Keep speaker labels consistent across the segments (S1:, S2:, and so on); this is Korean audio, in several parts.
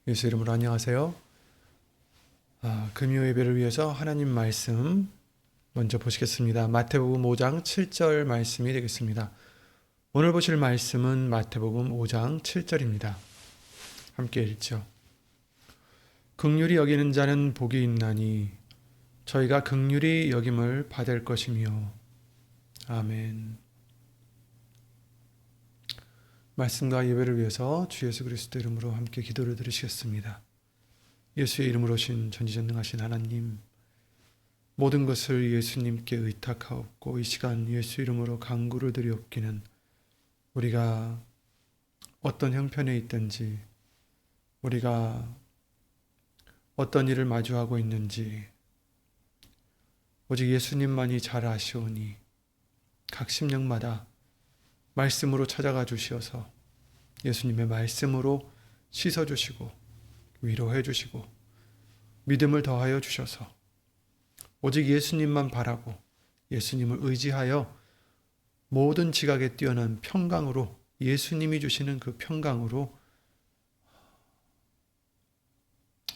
S1: 예수 이름으로 안녕하세요. 금요 예배를 위해서 하나님 말씀 먼저 보시겠습니다. 마태복음 5장 7절 말씀이 되겠습니다. 오늘 보실 말씀은 마태복음 5장 7절입니다. 함께 읽죠. 긍휼히 여기는 자는 복이 있나니 저희가 긍휼히 여김을 받을 것이며. 아멘. 말씀과 예배를 위해서 주 예수 그리스도 이름으로 함께 기도를 드리시겠습니다. 예수의 이름으로 오신 전지전능하신 하나님, 모든 것을 예수님께 의탁하옵고 이 시간 예수 이름으로 간구를 드리옵기는 우리가 어떤 형편에 있든지, 우리가 어떤 일을 마주하고 있는지 오직 예수님만이 잘 아시오니 각 심령마다 말씀으로 찾아가 주시어서 예수님의 말씀으로 씻어주시고 위로해 주시고 믿음을 더하여 주셔서 오직 예수님만 바라고 예수님을 의지하여 모든 지각에 뛰어난 평강으로 예수님이 주시는 그 평강으로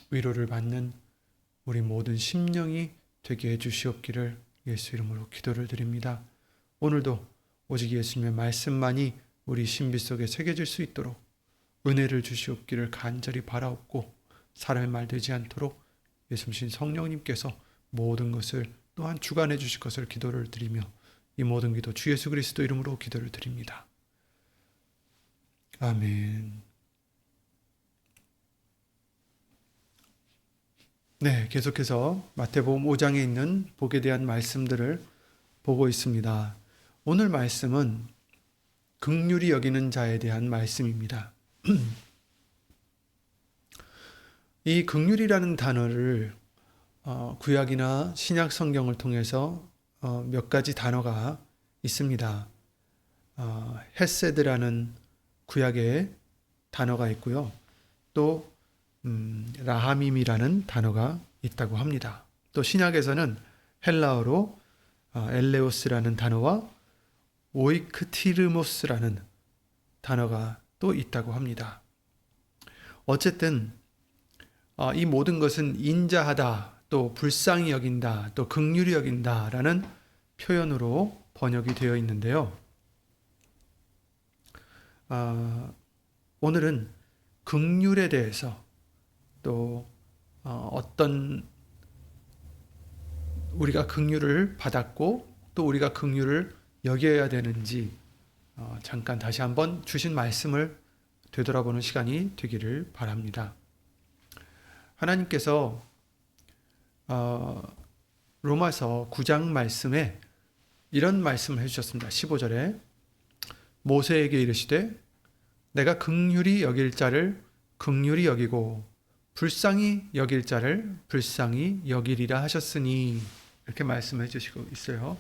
S1: 위로를 받는 우리 모든 심령이 되게 해주시옵기를 예수 이름으로 기도를 드립니다. 오늘도 오직 예수님의 말씀만이 우리 신비 속에 새겨질 수 있도록 은혜를 주시옵기를 간절히 바라옵고 사람의 말 되지 않도록 예수님 성령님께서 모든 것을 또한 주관해 주실 것을 기도를 드리며 이 모든 기도 주 예수 그리스도 이름으로 기도를 드립니다. 아멘. 네, 계속해서 마태복음 5장에 있는 복에 대한 말씀들을 보고 있습니다. 오늘 말씀은 긍휼히 여기는 자에 대한 말씀입니다. 이 긍휼이라는 단어를 구약이나 신약 성경을 통해서 몇 가지 단어가 있습니다. 헤세드라는 구약의 단어가 있고요. 또 라하밈이라는 단어가 있다고 합니다. 또 신약에서는 헬라어로 엘레오스라는 단어와 오이크티르모스라는 단어가 또 있다고 합니다. 어쨌든 이 모든 것은 인자하다, 또 불쌍히 여긴다, 또 긍휼히 여긴다라는 표현으로 번역이 되어 있는데요. 오늘은 긍휼에 대해서 또 어떤 우리가 긍휼을 받았고 또 우리가 긍휼을 여겨야 되는지 잠깐 다시 한번 주신 말씀을 되돌아보는 시간이 되기를 바랍니다. 하나님께서 로마서 9장 말씀에 이런 말씀을 해주셨습니다. 15절에 모세에게 이르시되 내가 긍휼히 여길 자를 긍휼히 여기고 불쌍히 여길 자를 불쌍히 여기리라 하셨으니 이렇게 말씀해 주시고 있어요.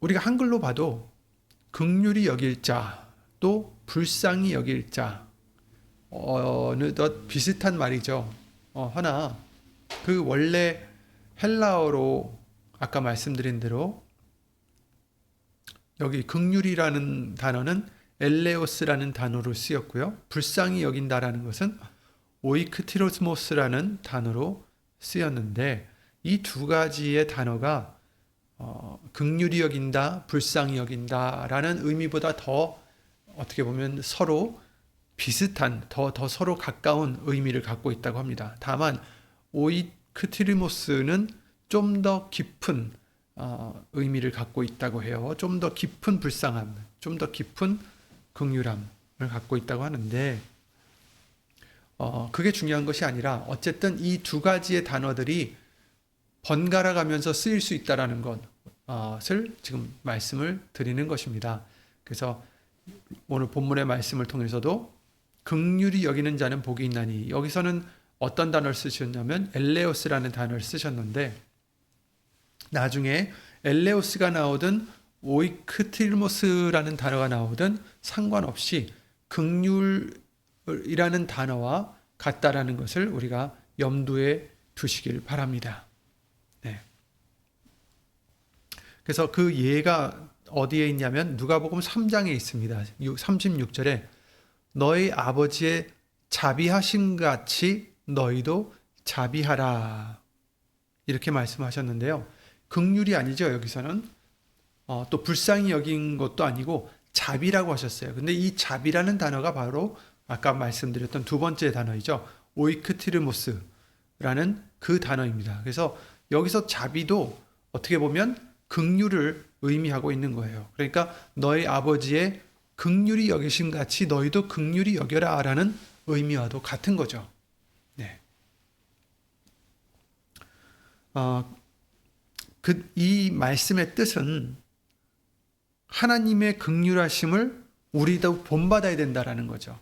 S1: 우리가 한글로 봐도 긍휼히 여길 자, 또 불쌍히 여길 자 어느덧 비슷한 말이죠. 하나 그 원래 헬라어로 아까 말씀드린 대로 여기 긍휼이라는 단어는 엘레오스라는 단어로 쓰였고요. 불쌍히 여긴다라는 것은 오이크티로스모스라는 단어로 쓰였는데 이 두 가지의 단어가 긍휼히 여긴다, 불쌍히 여긴다라는 의미보다 더 어떻게 보면 서로 비슷한, 더 서로 가까운 의미를 갖고 있다고 합니다. 다만 오이크티리모스는 좀 더 깊은 의미를 갖고 있다고 해요. 좀 더 깊은 불쌍함, 좀 더 깊은 긍휼함을 갖고 있다고 하는데 그게 중요한 것이 아니라 어쨌든 이 두 가지의 단어들이 번갈아 가면서 쓰일 수 있다라는 것을 지금 말씀을 드리는 것입니다. 그래서 오늘 본문의 말씀을 통해서도 긍휼히 여기는 자는 복이 있나니 여기서는 어떤 단어를 쓰셨냐면 엘레오스라는 단어를 쓰셨는데 나중에 엘레오스가 나오든 오이크티르모스라는 단어가 나오든 상관없이 긍휼이라는 단어와 같다라는 것을 우리가 염두에 두시길 바랍니다. 네. 그래서 그 예가 어디에 있냐면 누가복음 3장에 있습니다. 36절에 너희 아버지의 자비하심 같이 너희도 자비하라. 이렇게 말씀하셨는데요. 긍휼이 아니죠. 여기서는 또 불쌍히 여긴 것도 아니고 자비라고 하셨어요. 근데 이 자비라는 단어가 바로 아까 말씀드렸던 두 번째 단어이죠. 오이크티르모스라는 그 단어입니다. 그래서 여기서 자비도 어떻게 보면 긍휼을 의미하고 있는 거예요. 그러니까 너희 아버지의 긍휼히 여기심 같이 너희도 긍휼히 여겨라라는 의미와도 같은 거죠. 네. 이 말씀의 뜻은 하나님의 긍휼하심을 우리도 본받아야 된다라는 거죠.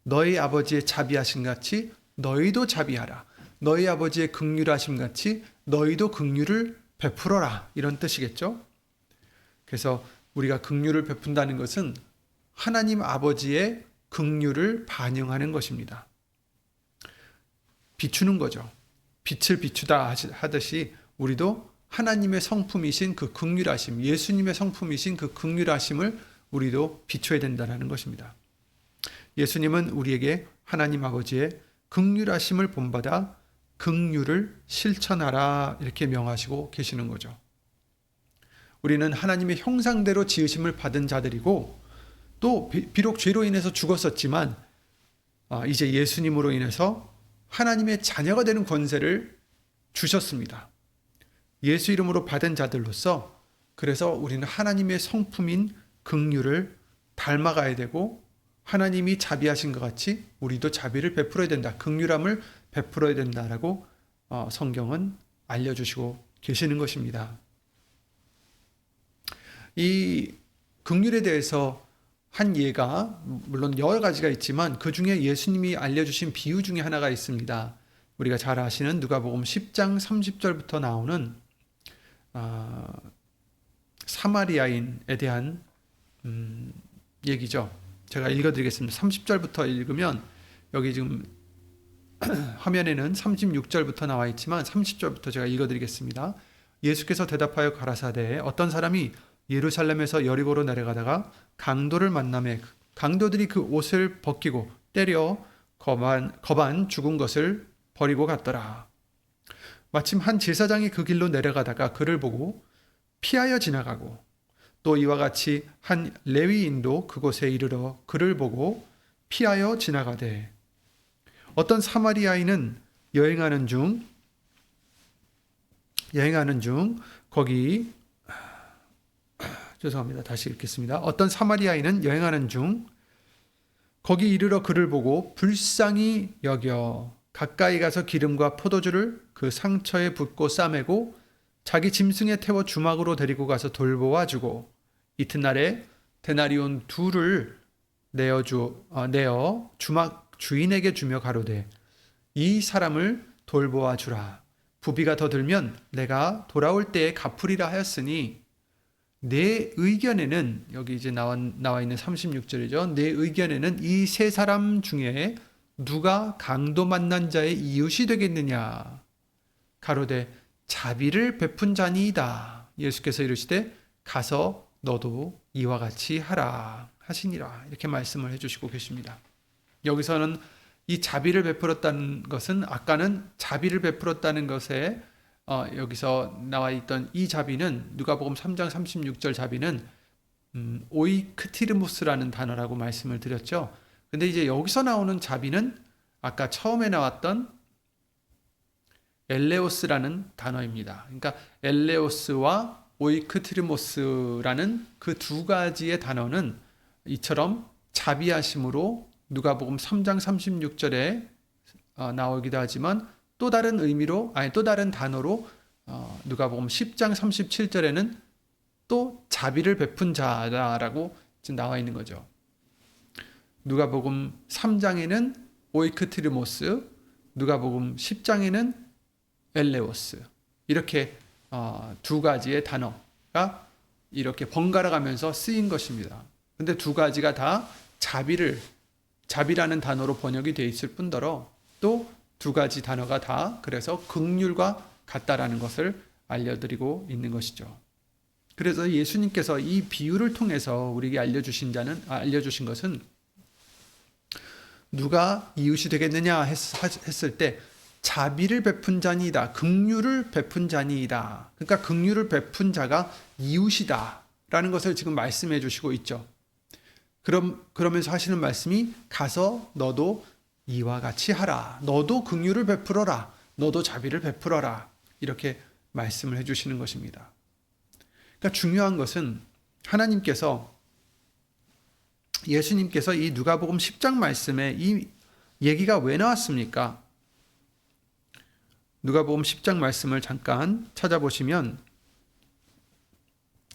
S1: 너희 아버지의 자비하심 같이 너희도 자비하라. 너희 아버지의 긍휼하심 같이 너희도 긍휼을 베풀어라. 이런 뜻이겠죠. 그래서 우리가 긍휼을 베푼다는 것은 하나님 아버지의 긍휼을 반영하는 것입니다. 비추는 거죠. 빛을 비추다 하듯이 우리도 하나님의 성품이신 그 긍휼하심, 예수님의 성품이신 그 긍휼하심을 우리도 비춰야 된다는 것입니다. 예수님은 우리에게 하나님 아버지의 긍휼하심을 본받아 긍휼을 실천하라 이렇게 명하시고 계시는 거죠. 우리는 하나님의 형상대로 지으심을 받은 자들이고 또 비록 죄로 인해서 죽었었지만 이제 예수님으로 인해서 하나님의 자녀가 되는 권세를 주셨습니다. 예수 이름으로 받은 자들로서 그래서 우리는 하나님의 성품인 긍휼을 닮아가야 되고 하나님이 자비하신 것 같이 우리도 자비를 베풀어야 된다. 긍휼함을 베풀어야 된다라고 성경은 알려주시고 계시는 것입니다. 이 긍휼에 대해서 한 예가 물론 여러 가지가 있지만 그 중에 예수님이 알려주신 비유 중에 하나가 있습니다. 우리가 잘 아시는 누가복음 10장 30절부터 나오는 사마리아인에 대한 얘기죠. 제가 읽어드리겠습니다. 30절부터 읽으면 여기 지금 화면에는 36절부터 나와 있지만 30절부터 제가 읽어드리겠습니다. 예수께서 대답하여 가라사대 어떤 사람이 예루살렘에서 여리고로 내려가다가 강도를 만나매 강도들이 그 옷을 벗기고 때려 거반 죽은 것을 버리고 갔더라. 마침 한 제사장이 그 길로 내려가다가 그를 보고 피하여 지나가고 또 이와 같이 한 레위인도 그곳에 이르러 그를 보고 피하여 지나가되 어떤 사마리아인은 여행하는 중 거기 죄송합니다. 다시 읽겠습니다. 어떤 사마리아인은 여행하는 중 거기 이르러 그를 보고 불쌍히 여겨 가까이 가서 기름과 포도주를 그 상처에 붓고 싸매고 자기 짐승에 태워 주막으로 데리고 가서 돌보아 주고 이튿날에 데나리온 2를 내어 주막 주인에게 주며 가로되 이 사람을 돌보아 주라. 부비가 더 들면 내가 돌아올 때에 갚으리라 하였으니 내 의견에는 여기 이제 나와 있는 36절이죠. 내 의견에는 이 세 사람 중에 누가 강도 만난 자의 이웃이 되겠느냐. 가로되 자비를 베푼 자니이다. 예수께서 이르시되 가서 너도 이와 같이 하라 하시니라. 이렇게 말씀을 해주시고 계십니다. 여기서는 이 자비를 베풀었다는 것은 아까는 자비를 베풀었다는 것에 여기서 나와 있던 이 자비는 누가복음 3장 36절 자비는 오이크티르모스라는 단어라고 말씀을 드렸죠. 근데 이제 여기서 나오는 자비는 아까 처음에 나왔던 엘레오스라는 단어입니다. 그러니까 엘레오스와 오이크티르모스라는 그 두 가지의 단어는 이처럼 자비하심으로 누가복음 3장 36절에 나오기도 하지만 또 다른 의미로 또 다른 단어로 누가복음 10장 37절에는 또 자비를 베푼 자라고 지금 나와 있는 거죠. 누가복음 3장에는 오이크티르모스, 누가복음 10장에는 엘레오스 이렇게 두 가지의 단어가 이렇게 번갈아 가면서 쓰인 것입니다. 근데 두 가지가 다 자비라는 단어로 번역이 되어 있을 뿐더러 또 두 가지 단어가 다 그래서 긍휼과 같다라는 것을 알려드리고 있는 것이죠. 그래서 예수님께서 이 비유를 통해서 우리에게 알려주신 것은 누가 이웃이 되겠느냐 했을 때 자비를 베푼 자니이다. 긍휼을 베푼 자니이다. 그러니까 긍휼을 베푼 자가 이웃이다 라는 것을 지금 말씀해 주시고 있죠. 그러면서 하시는 말씀이 가서 너도 이와 같이 하라. 너도 긍휼을 베풀어라. 너도 자비를 베풀어라. 이렇게 말씀을 해 주시는 것입니다. 그러니까 중요한 것은 예수님께서 이 누가복음 10장 말씀에 이 얘기가 왜 나왔습니까? 누가복음 10장 말씀을 잠깐 찾아보시면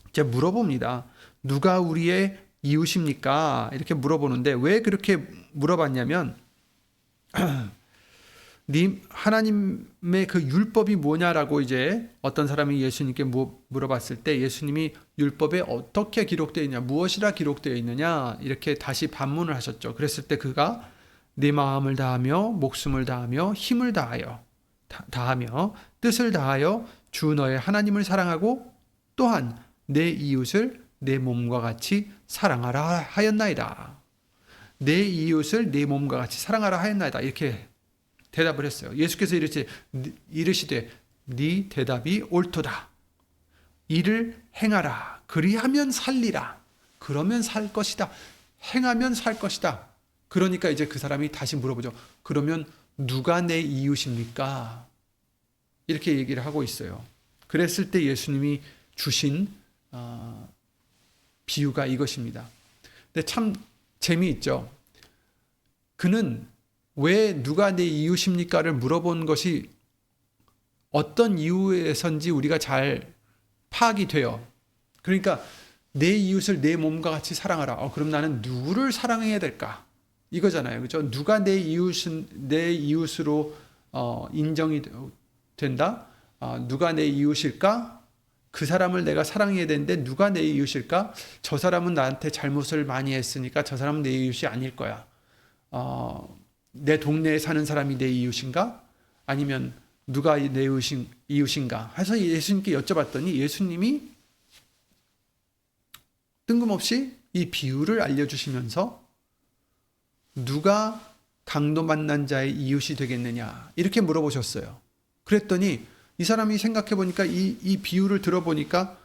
S1: 이제 물어봅니다. 누가 우리의 이웃입니까? 이렇게 물어보는데 왜 그렇게 물어봤냐면 하나님의 그 율법이 뭐냐라고 이제 어떤 사람이 예수님께 물어봤을 때 예수님이 율법에 어떻게 기록되어 있냐, 무엇이라 기록되어 있느냐 이렇게 다시 반문을 하셨죠. 그랬을 때 그가 네 마음을 다하며 목숨을 다하며 힘을 다하며 뜻을 다하여 주 너의 하나님을 사랑하고 또한 내 이웃을 내 몸과 같이 사랑하라 하였나이다. 내 이웃을 내 몸과 같이 사랑하라 하였나이다. 이렇게 대답을 했어요. 예수께서 이르시되 네 대답이 옳도다. 이를 행하라. 그리하면 살리라. 그러면 살 것이다. 행하면 살 것이다. 그러니까 이제 그 사람이 다시 물어보죠. 그러면 누가 내 이웃입니까? 이렇게 얘기를 하고 있어요. 그랬을 때 예수님이 주신 비유가 이것입니다. 근데 참 재미있죠. 그는 왜 누가 내 이웃입니까를 물어본 것이 어떤 이유에선지 우리가 잘 파악이 돼요. 그러니까 내 이웃을 내 몸과 같이 사랑하라. 그럼 나는 누구를 사랑해야 될까? 이거잖아요. 그죠? 누가 내 이웃으로 인정이 된다? 누가 내 이웃일까? 그 사람을 내가 사랑해야 되는데 누가 내 이웃일까? 저 사람은 나한테 잘못을 많이 했으니까 저 사람은 내 이웃이 아닐 거야. 내 동네에 사는 사람이 내 이웃인가? 아니면 누가 내 이웃인가? 해서 예수님께 여쭤봤더니 예수님이 뜬금없이 이 비유를 알려주시면서 누가 강도 만난 자의 이웃이 되겠느냐 이렇게 물어보셨어요. 그랬더니 이 사람이 생각해 보니까 이 비유를 들어보니까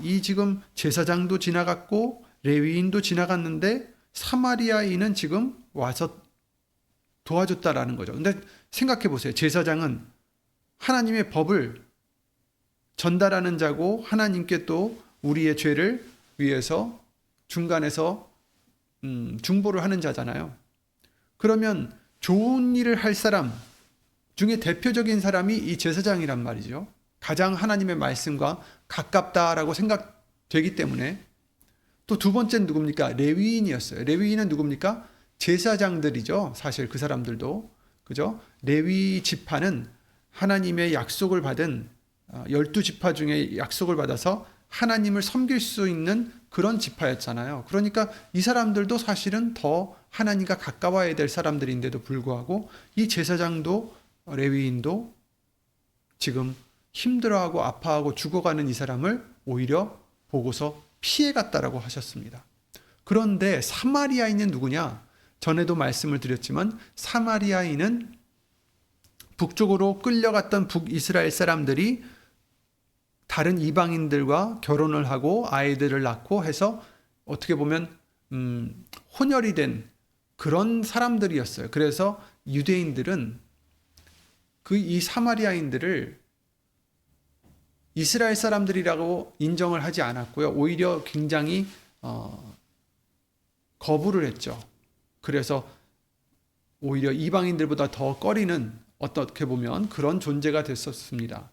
S1: 이 지금 제사장도 지나갔고 레위인도 지나갔는데 사마리아인은 지금 와서 도와줬다라는 거죠. 근데 생각해 보세요. 제사장은 하나님의 법을 전달하는 자고 하나님께 또 우리의 죄를 위해서 중간에서 중보를 하는 자잖아요. 그러면 좋은 일을 할 사람 중에 대표적인 사람이 이 제사장이란 말이죠. 가장 하나님의 말씀과 가깝다라고 생각되기 때문에 또 두 번째는 누굽니까? 레위인이었어요. 레위인은 누굽니까? 제사장들이죠. 사실 그 사람들도. 그죠? 레위 지파는 하나님의 약속을 받은 12지파 중에 약속을 받아서 하나님을 섬길 수 있는 그런 지파였잖아요. 그러니까 이 사람들도 사실은 더 하나님과 가까워야 될 사람들인데도 불구하고 이 제사장도 레위인도 지금 힘들어하고 아파하고 죽어가는 이 사람을 오히려 보고서 피해갔다라고 하셨습니다. 그런데 사마리아인은 누구냐? 전에도 말씀을 드렸지만 사마리아인은 북쪽으로 끌려갔던 북이스라엘 사람들이 다른 이방인들과 결혼을 하고 아이들을 낳고 해서 어떻게 보면 혼혈이 된 그런 사람들이었어요. 그래서 유대인들은 이 사마리아인들을 이스라엘 사람들이라고 인정을 하지 않았고요. 오히려 굉장히 거부를 했죠. 그래서 오히려 이방인들보다 더 꺼리는 어떻게 보면 그런 존재가 됐었습니다.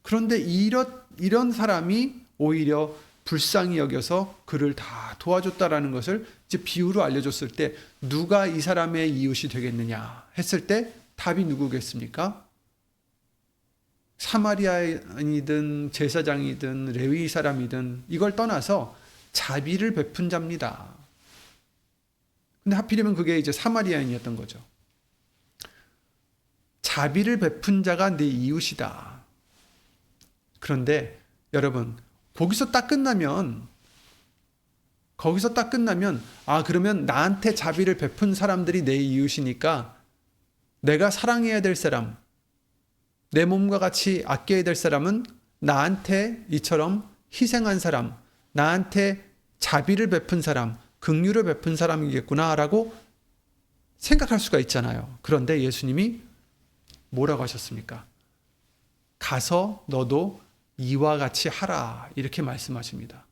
S1: 그런데 이런 사람이 오히려 불쌍히 여겨서 그를 다 도와줬다라는 것을 이제 비유로 알려줬을 때 누가 이 사람의 이웃이 되겠느냐 했을 때 답이 누구겠습니까? 사마리아인이든 제사장이든 레위 사람이든 이걸 떠나서 자비를 베푼 자입니다. 근데 하필이면 그게 이제 사마리아인이었던 거죠. 자비를 베푼 자가 내 이웃이다. 그런데 여러분, 거기서 딱 끝나면 거기서 딱 끝나면 그러면 나한테 자비를 베푼 사람들이 내 이웃이니까 내가 사랑해야 될 사람, 내 몸과 같이 아껴야 될 사람은 나한테 이처럼 희생한 사람, 나한테 자비를 베푼 사람, 긍휼을 베푼 사람이겠구나라고 생각할 수가 있잖아요. 그런데 예수님이 뭐라고 하셨습니까? 가서 너도 이와 같이 하라, 이렇게 말씀하십니다.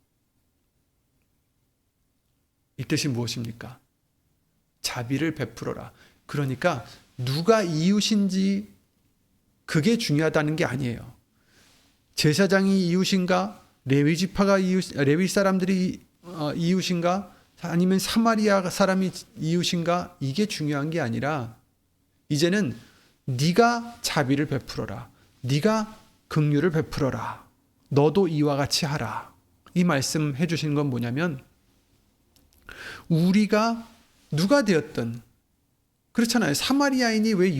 S1: 이 뜻이 무엇입니까? 자비를 베풀어라. 그러니까 누가 이웃인지 그게 중요하다는 게 아니에요. 제사장이 이웃인가, 레위 지파가 레위 사람들이 이웃인가, 아니면 사마리아 사람이 이웃인가, 이게 중요한 게 아니라 이제는 네가 자비를 베풀어라, 네가 긍휼을 베풀어라, 너도 이와 같이 하라. 이 말씀 해주신 건 뭐냐면, 우리가 누가 되었든 그렇잖아요. 사마리아인이 왜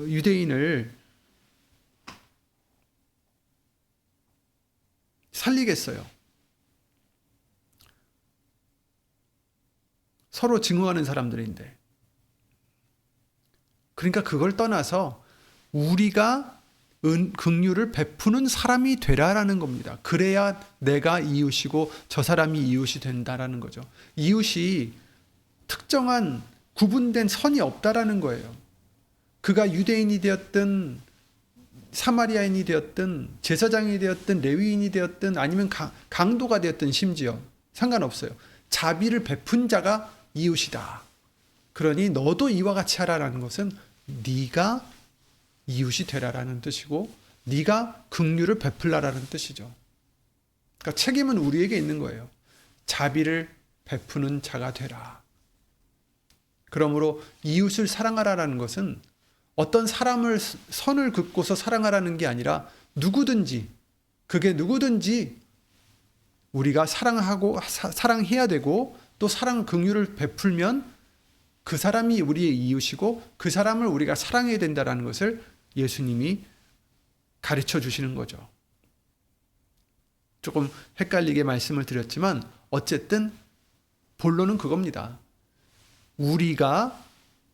S1: 유대인을 살리겠어요? 서로 증오하는 사람들인데. 그러니까 그걸 떠나서 우리가 긍휼을 베푸는 사람이 되라라는 겁니다. 그래야 내가 이웃이고 저 사람이 이웃이 된다라는 거죠. 이웃이 특정한 구분된 선이 없다라는 거예요. 그가 유대인이 되었든 사마리아인이 되었든 제사장이 되었든 레위인이 되었든 아니면 강도가 되었든 심지어 상관없어요. 자비를 베푼 자가 이웃이다. 그러니 너도 이와 같이 하라라는 것은 네가 이웃이 되라라는 뜻이고 네가 긍휼을 베풀라라는 뜻이죠. 그러니까 책임은 우리에게 있는 거예요. 자비를 베푸는 자가 되라. 그러므로 이웃을 사랑하라라는 것은 어떤 사람을 선을 긋고서 사랑하라는 게 아니라 누구든지, 그게 누구든지 우리가 사랑하고 사랑해야 되고 또 사랑 긍휼을 베풀면 그 사람이 우리의 이웃이고 그 사람을 우리가 사랑해야 된다는 것을 예수님이 가르쳐 주시는 거죠. 조금 헷갈리게 말씀을 드렸지만 어쨌든 본론은 그겁니다. 우리가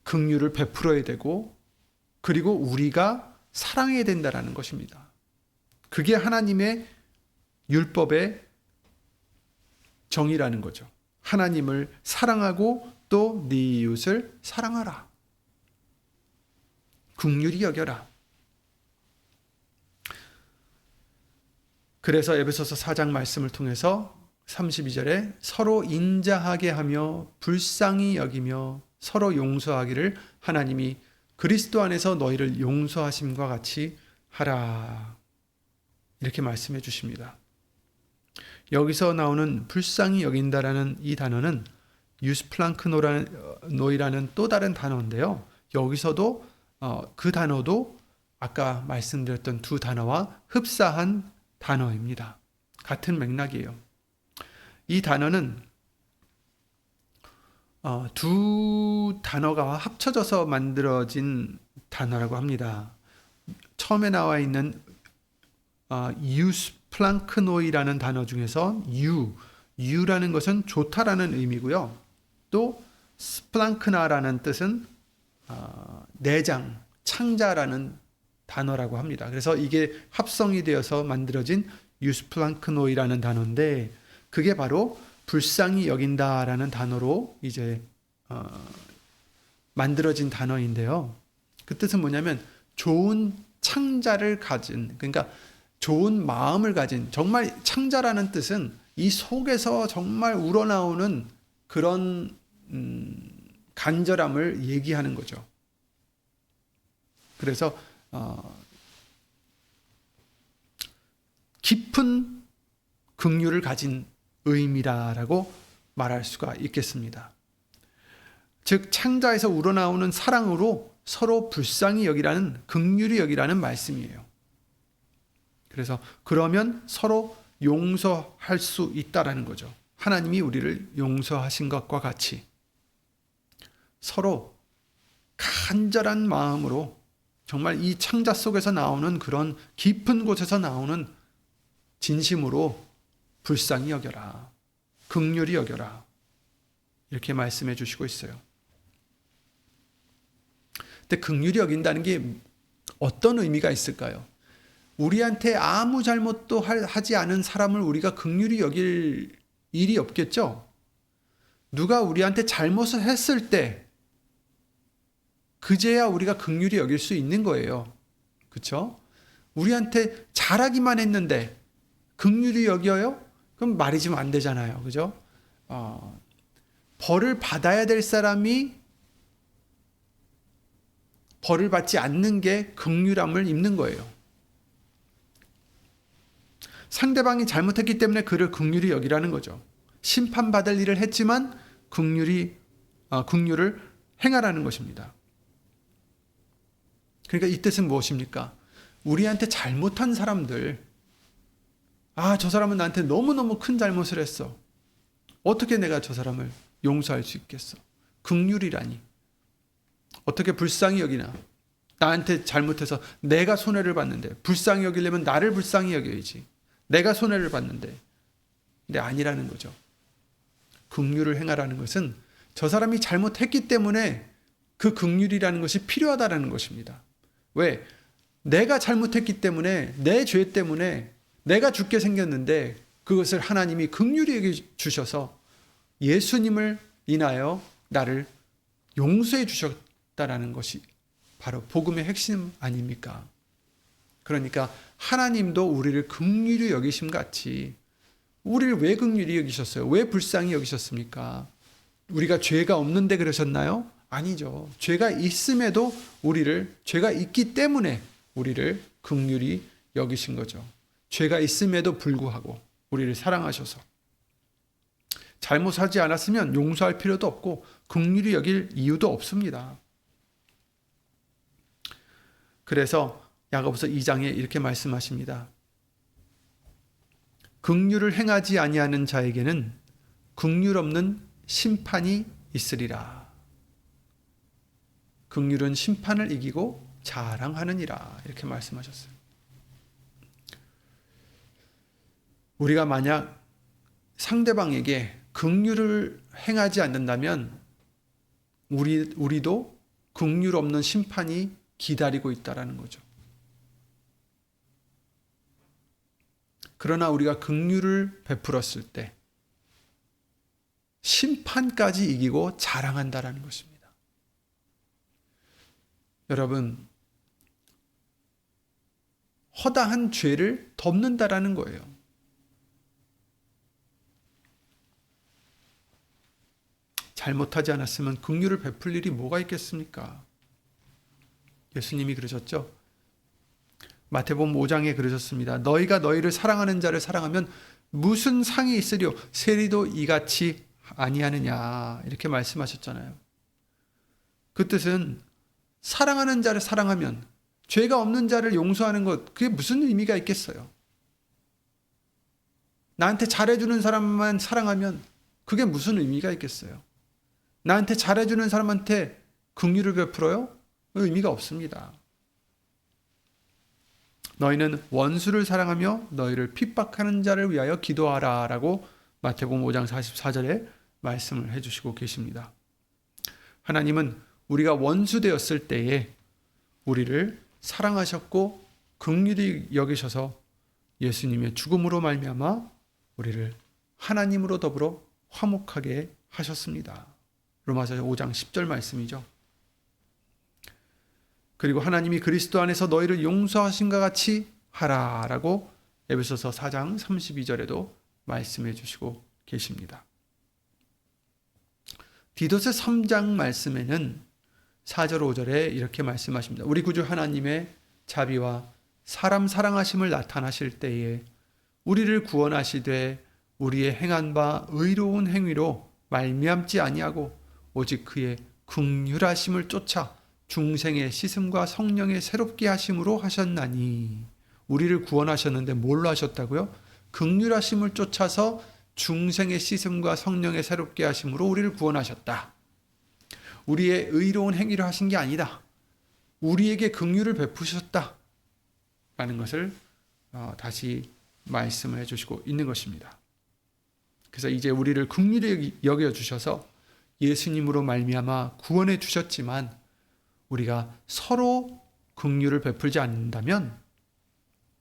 S1: 긍휼을 베풀어야 되고 그리고 우리가 사랑해야 된다는 것입니다. 그게 하나님의 율법의 정의라는 거죠. 하나님을 사랑하고 또 네 이웃을 사랑하라. 긍휼히 여겨라. 그래서 에베소서 4장 말씀을 통해서 32절에 서로 인자하게 하며 불쌍히 여기며 서로 용서하기를 하나님이 그리스도 안에서 너희를 용서하심과 같이 하라. 이렇게 말씀해 주십니다. 여기서 나오는 불쌍히 여긴다라는 이 단어는 유스플랑크노이라는 또 다른 단어인데요. 여기서도 그 단어도 아까 말씀드렸던 두 단어와 흡사한 단어입니다. 같은 맥락이에요. 이 단어는 두 단어가 합쳐져서 만들어진 단어라고 합니다. 처음에 나와 있는 유스플랑크노이라는 단어 중에서 유라는 것은 좋다라는 의미고요. 또 스플랑크나라는 뜻은 내장, 창자라는 단어라고 합니다. 그래서 이게 합성이 되어서 만들어진 유스플랑크노이라는 단어인데 그게 바로 불쌍히 여긴다라는 단어로 이제 만들어진 단어인데요. 그 뜻은 뭐냐면 좋은 창자를 가진, 그러니까 좋은 마음을 가진, 정말 창자라는 뜻은 이 속에서 정말 우러나오는 그런 간절함을 얘기하는 거죠. 그래서 깊은 긍휼을 가진 의미다라고 말할 수가 있겠습니다. 즉 창자에서 우러나오는 사랑으로 서로 불쌍히 여기라는, 긍휼히 여기라는 말씀이에요. 그래서 그러면 서로 용서할 수 있다라는 거죠. 하나님이 우리를 용서하신 것과 같이 서로 간절한 마음으로 정말 이 창자 속에서 나오는 그런 깊은 곳에서 나오는 진심으로 불쌍히 여겨라. 긍휼히 여겨라. 이렇게 말씀해 주시고 있어요. 근데 긍휼히 여긴다는 게 어떤 의미가 있을까요? 우리한테 아무 잘못도 하지 않은 사람을 우리가 긍휼히 여길 일이 없겠죠? 누가 우리한테 잘못을 했을 때 그제야 우리가 긍휼히 여길 수 있는 거예요. 그렇죠? 우리한테 잘하기만 했는데 긍휼히 여겨요? 그럼 말이 좀 안 되잖아요. 그죠? 벌을 받아야 될 사람이 벌을 받지 않는 게 긍휼함을 입는 거예요. 상대방이 잘못했기 때문에 그를 긍휼히 여기라는 거죠. 심판받을 일을 했지만 긍휼을 행하라는 것입니다. 그러니까 이 뜻은 무엇입니까? 우리한테 잘못한 사람들, 저 사람은 나한테 너무너무 큰 잘못을 했어. 어떻게 내가 저 사람을 용서할 수 있겠어? 긍휼이라니. 어떻게 불쌍히 여기나? 나한테 잘못해서 내가 손해를 봤는데, 불쌍히 여기려면 나를 불쌍히 여겨야지. 내가 손해를 봤는데. 근데 아니라는 거죠. 긍휼을 행하라는 것은 저 사람이 잘못했기 때문에 그 긍휼이라는 것이 필요하다라는 것입니다. 왜? 내가 잘못했기 때문에, 내 죄 때문에 내가 죽게 생겼는데 그것을 하나님이 긍휼히 여겨 주셔서 예수님을 인하여 나를 용서해 주셨다라는 것이 바로 복음의 핵심 아닙니까? 그러니까 하나님도 우리를 긍휼히 여기심 같이 우리를 왜 긍휼히 여기셨어요? 왜 불쌍히 여기셨습니까? 우리가 죄가 없는데 그러셨나요? 아니죠. 죄가 있음에도 죄가 있기 때문에 우리를 긍휼히 여기신 거죠. 죄가 있음에도 불구하고 우리를 사랑하셔서 잘못하지 않았으면 용서할 필요도 없고 긍휼히 여길 이유도 없습니다. 그래서 야고보서 2장에 이렇게 말씀하십니다. 긍휼을 행하지 아니하는 자에게는 긍휼 없는 심판이 있으리라. 긍휼은 심판을 이기고 자랑하느니라. 이렇게 말씀하셨어요. 우리가 만약 상대방에게 긍휼을 행하지 않는다면 우리도 긍휼 없는 심판이 기다리고 있다라는 거죠. 그러나 우리가 긍휼을 베풀었을 때 심판까지 이기고 자랑한다라는 것입니다. 여러분, 허다한 죄를 덮는다라는 거예요. 잘못하지 않았으면 긍휼을 베풀 일이 뭐가 있겠습니까? 예수님이 그러셨죠. 마태복음 5장에 그러셨습니다. 너희가 너희를 사랑하는 자를 사랑하면 무슨 상이 있으리요? 세리도 이같이 아니하느냐. 이렇게 말씀하셨잖아요. 그 뜻은 사랑하는 자를 사랑하면 죄가 없는 자를 용서하는 것, 그게 무슨 의미가 있겠어요? 나한테 잘해주는 사람만 사랑하면 그게 무슨 의미가 있겠어요? 나한테 잘해주는 사람한테 긍휼을 베풀어요? 의미가 없습니다. 너희는 원수를 사랑하며 너희를 핍박하는 자를 위하여 기도하라 라고 마태복음 5장 44절에 말씀을 해주시고 계십니다. 하나님은 우리가 원수 되었을 때에 우리를 사랑하셨고 긍휼히 여기셔서 예수님의 죽음으로 말미암아 우리를 하나님으로 더불어 화목하게 하셨습니다. 로마서 5장 10절 말씀이죠. 그리고 하나님이 그리스도 안에서 너희를 용서하신과 같이 하라라고 에베소서 4장 32절에도 말씀해 주시고 계십니다. 디도스 3장 말씀에는 4절 5절에 이렇게 말씀하십니다. 우리 구주 하나님의 자비와 사람 사랑하심을 나타나실 때에 우리를 구원하시되 우리의 행한 바 의로운 행위로 말미암지 아니하고 오직 그의 긍휼하심을 쫓아 중생의 씻음과 성령의 새롭게 하심으로 하셨나니. 우리를 구원하셨는데 뭘로 하셨다고요? 긍휼하심을 쫓아서 중생의 씻음과 성령의 새롭게 하심으로 우리를 구원하셨다. 우리의 의로운 행위를 하신 게 아니다. 우리에게 긍휼을 베푸셨다 라는 것을 다시 말씀을 해주시고 있는 것입니다. 그래서 이제 우리를 긍휼히 여겨 주셔서 예수님으로 말미암아 구원해 주셨지만 우리가 서로 긍휼을 베풀지 않는다면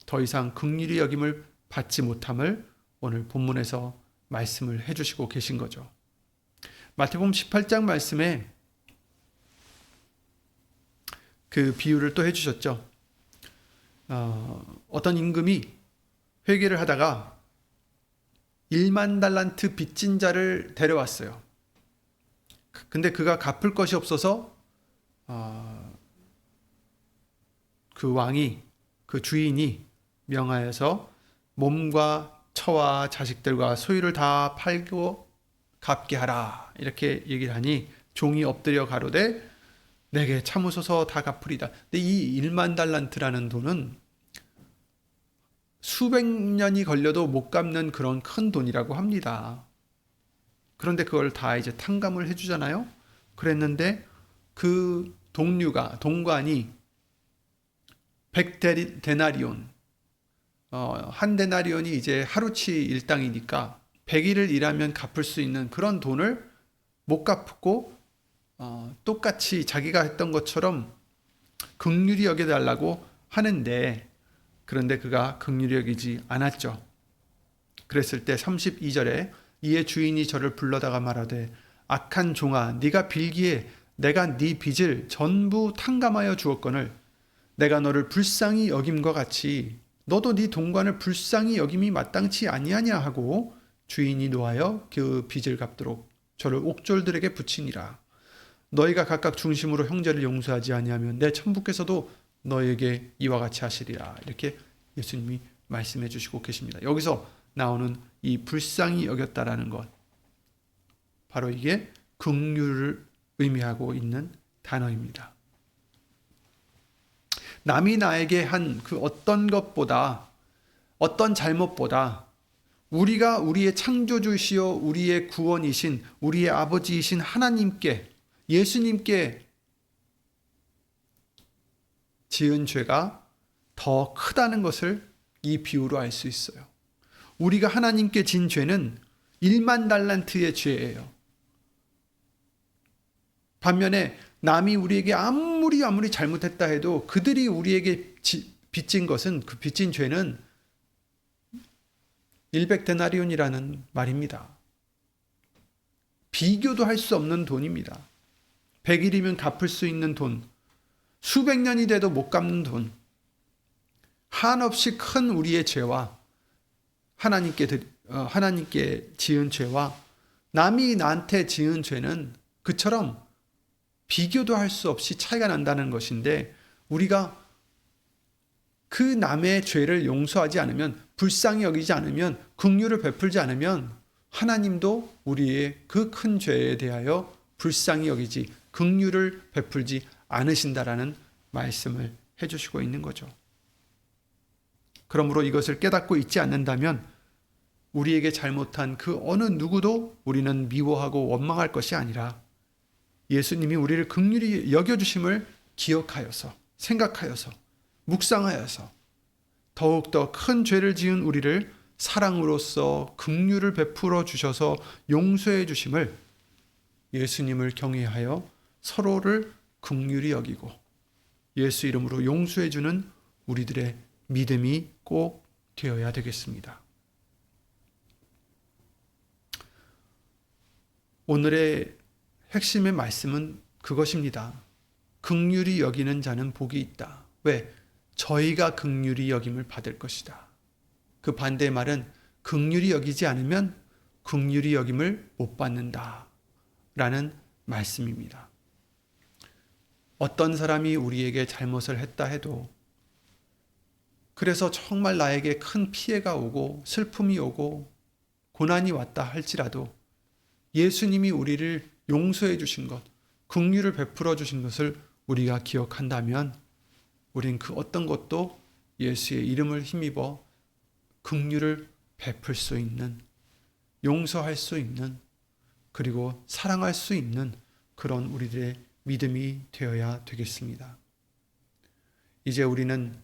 S1: 더 이상 긍휼히 여김을 받지 못함을 오늘 본문에서 말씀을 해주시고 계신 거죠. 마태복음 18장 말씀에 그 비유를 또 해주셨죠. 어떤 임금이 회계를 하다가 1만 달란트 빚진 자를 데려왔어요. 근데 그가 갚을 것이 없어서 그 왕이, 그 주인이 명하여서 몸과 처와 자식들과 소유를 다 팔고 갚게 하라, 이렇게 얘기를 하니 종이 엎드려 가로되 내게 참으소서 다 갚으리다. 근데 이 1만 달란트라는 돈은 수백 년이 걸려도 못 갚는 그런 큰 돈이라고 합니다. 그런데 그걸 다 이제 탕감을 해주잖아요. 그랬는데 그 동관이 100데나리온, 한 데나리온이 이제 하루치 일당이니까 100일을 일하면 갚을 수 있는 그런 돈을 못 갚고 똑같이 자기가 했던 것처럼 긍휼히 여겨달라고 하는데, 그런데 그가 긍휼히 여기지 않았죠. 그랬을 때 32절에 이에 주인이 저를 불러다가 말하되 악한 종아, 네가 빌기에 내가 네 빚을 전부 탕감하여 주었거늘 내가 너를 불쌍히 여김과 같이 너도 네 동관을 불쌍히 여김이 마땅치 아니하냐 하고 주인이 노하여 그 빚을 갚도록 저를 옥졸들에게 붙이니라. 너희가 각각 중심으로 형제를 용서하지 아니하면 내 천부께서도 너에게 이와 같이 하시리라. 이렇게 예수님이 말씀해 주시고 계십니다. 여기서 나오는 이 불쌍히 여겼다라는 것, 바로 이게 긍휼을 의미하고 있는 단어입니다. 남이 나에게 한 그 어떤 것보다, 어떤 잘못보다 우리가 우리의 창조주시여 우리의 구원이신 우리의 아버지이신 하나님께, 예수님께 지은 죄가 더 크다는 것을 이 비유로 알 수 있어요. 우리가 하나님께 진 죄는 1만 달란트의 죄예요. 반면에 남이 우리에게 아무리 잘못했다 해도 그들이 우리에게 빚진 것은, 그 빚진 죄는 100데나리온이라는 말입니다. 비교도 할 수 없는 돈입니다. 100일이면 갚을 수 있는 돈, 수백 년이 돼도 못 갚는 돈, 한없이 큰 우리의 죄와 하나님께 지은 죄와 남이 나한테 지은 죄는 그처럼 비교도 할 수 없이 차이가 난다는 것인데, 우리가 그 남의 죄를 용서하지 않으면, 불쌍히 여기지 않으면, 긍휼을 베풀지 않으면 하나님도 우리의 그 큰 죄에 대하여 불쌍히 여기지, 긍휼을 베풀지 않으신다라는 말씀을 해주시고 있는 거죠. 그러므로 이것을 깨닫고 있지 않는다면 우리에게 잘못한 그 어느 누구도 우리는 미워하고 원망할 것이 아니라 예수님이 우리를 긍휼히 여겨주심을 기억하여서, 생각하여서, 묵상하여서 더욱더 큰 죄를 지은 우리를 사랑으로서 긍휼을 베풀어 주셔서 용서해 주심을, 예수님을 경외하여 서로를 긍휼히 여기고 예수 이름으로 용서해 주는 우리들의 믿음이 꼭 되어야 되겠습니다. 오늘의 핵심의 말씀은 그것입니다. 긍휼히 여기는 자는 복이 있다. 왜? 저희가 긍휼히 여김을 받을 것이다. 그 반대의 말은 긍휼히 여기지 않으면 긍휼히 여김을 못 받는다 라는 말씀입니다. 어떤 사람이 우리에게 잘못을 했다 해도, 그래서 정말 나에게 큰 피해가 오고 슬픔이 오고 고난이 왔다 할지라도 예수님이 우리를 용서해 주신 것, 긍휼을 베풀어 주신 것을 우리가 기억한다면 우린 그 어떤 것도 예수의 이름을 힘입어 긍휼을 베풀 수 있는, 용서할 수 있는, 그리고 사랑할 수 있는 그런 우리들의 믿음이 되어야 되겠습니다. 이제 우리는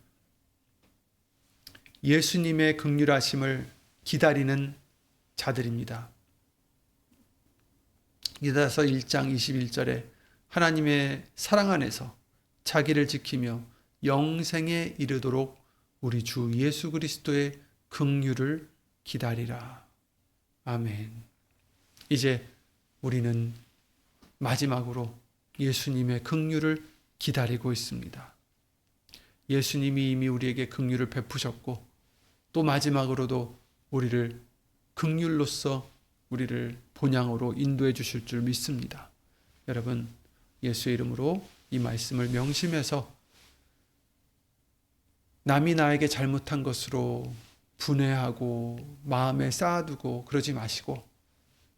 S1: 예수님의 긍휼하심을 기다리는 자들입니다. 이다서 1장 21절에 하나님의 사랑 안에서 자기를 지키며 영생에 이르도록 우리 주 예수 그리스도의 긍휼을 기다리라. 아멘. 이제 우리는 마지막으로 예수님의 긍휼을 기다리고 있습니다. 예수님이 이미 우리에게 긍휼을 베푸셨고 또 마지막으로도 우리를 긍휼로서 우리를 본향으로 인도해 주실 줄 믿습니다. 여러분, 예수의 이름으로 이 말씀을 명심해서 남이 나에게 잘못한 것으로 분해하고 마음에 쌓아두고 그러지 마시고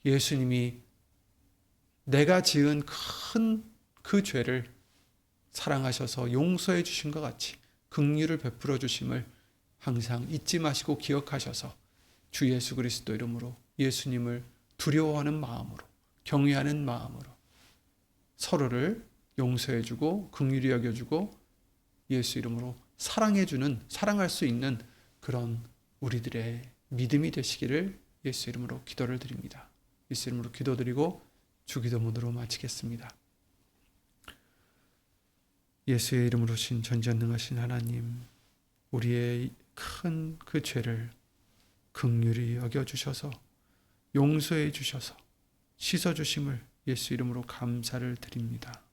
S1: 예수님이 내가 지은 큰 그 죄를 사랑하셔서 용서해 주신 것 같이 긍휼을 베풀어 주심을 항상 잊지 마시고 기억하셔서 주 예수 그리스도 이름으로 예수님을 두려워하는 마음으로 경외하는 마음으로 서로를 용서해 주고 긍휼히 여겨 주고 예수 이름으로 사랑해 주는 사랑할 수 있는 그런 우리들의 믿음이 되시기를 예수 이름으로 기도를 드립니다. 예수 이름으로 기도드리고 주기도문으로 마치겠습니다. 예수의 이름으로 신 전지전능하신 하나님, 우리의 큰 그 죄를 긍휼히 여겨주셔서 용서해 주셔서 씻어주심을 예수 이름으로 감사를 드립니다.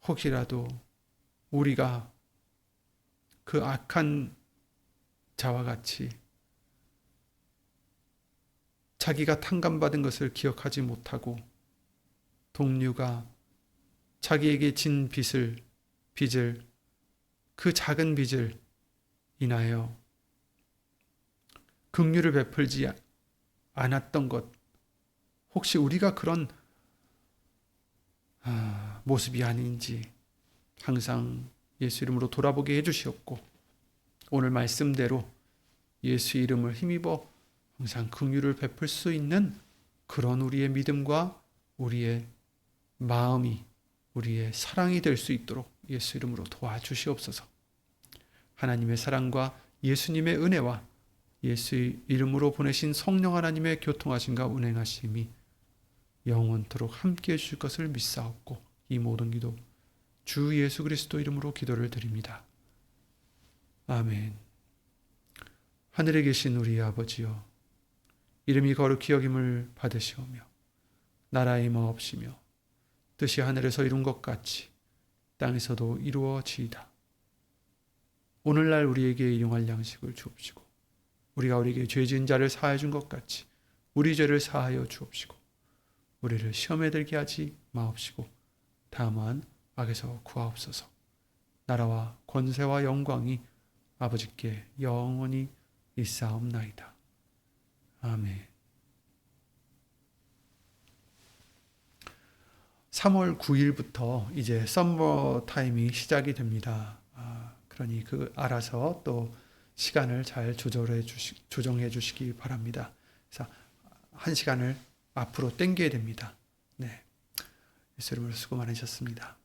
S1: 혹시라도 우리가 그 악한 자와 같이 자기가 탕감받은 것을 기억하지 못하고 동료가 자기에게 진 빚을 그 작은 빚을 인하여 긍휼을 베풀지 않았던 것, 혹시 우리가 그런 모습이 아닌지 항상 예수 이름으로 돌아보게 해주시옵고 오늘 말씀대로 예수 이름을 힘입어 항상 긍휼을 베풀 수 있는 그런 우리의 믿음과 우리의 마음이 우리의 사랑이 될 수 있도록 예수 이름으로 도와주시옵소서. 하나님의 사랑과 예수님의 은혜와 예수 이름으로 보내신 성령 하나님의 교통하심과 운행하심이 영원토록 함께해 주실 것을 믿사옵고 이 모든 기도 주 예수 그리스도 이름으로 기도를 드립니다. 아멘. 하늘에 계신 우리 아버지여, 이름이 거룩히 여김을 받으시오며 나라의 마옵시며 뜻이 하늘에서 이룬 것 같이 땅에서도 이루어지이다. 오늘날 우리에게 일용할 양식을 주옵시고 우리가 우리에게 죄 지은 자를 사하여 준 것 같이 우리 죄를 사하여 주옵시고 우리를 시험에 들게 하지 마옵시고 다만 악에서 구하옵소서. 나라와 권세와 영광이 아버지께 영원히 있사옵나이다. 아멘. 3월 9일부터 이제 썸머 타임이 시작이 됩니다. 그러니 알아서 또 시간을 잘 조정해 주시기 바랍니다. 그래서 1시간을 앞으로 당겨야 됩니다. 네. 예수 이름으로 수고 많으셨습니다.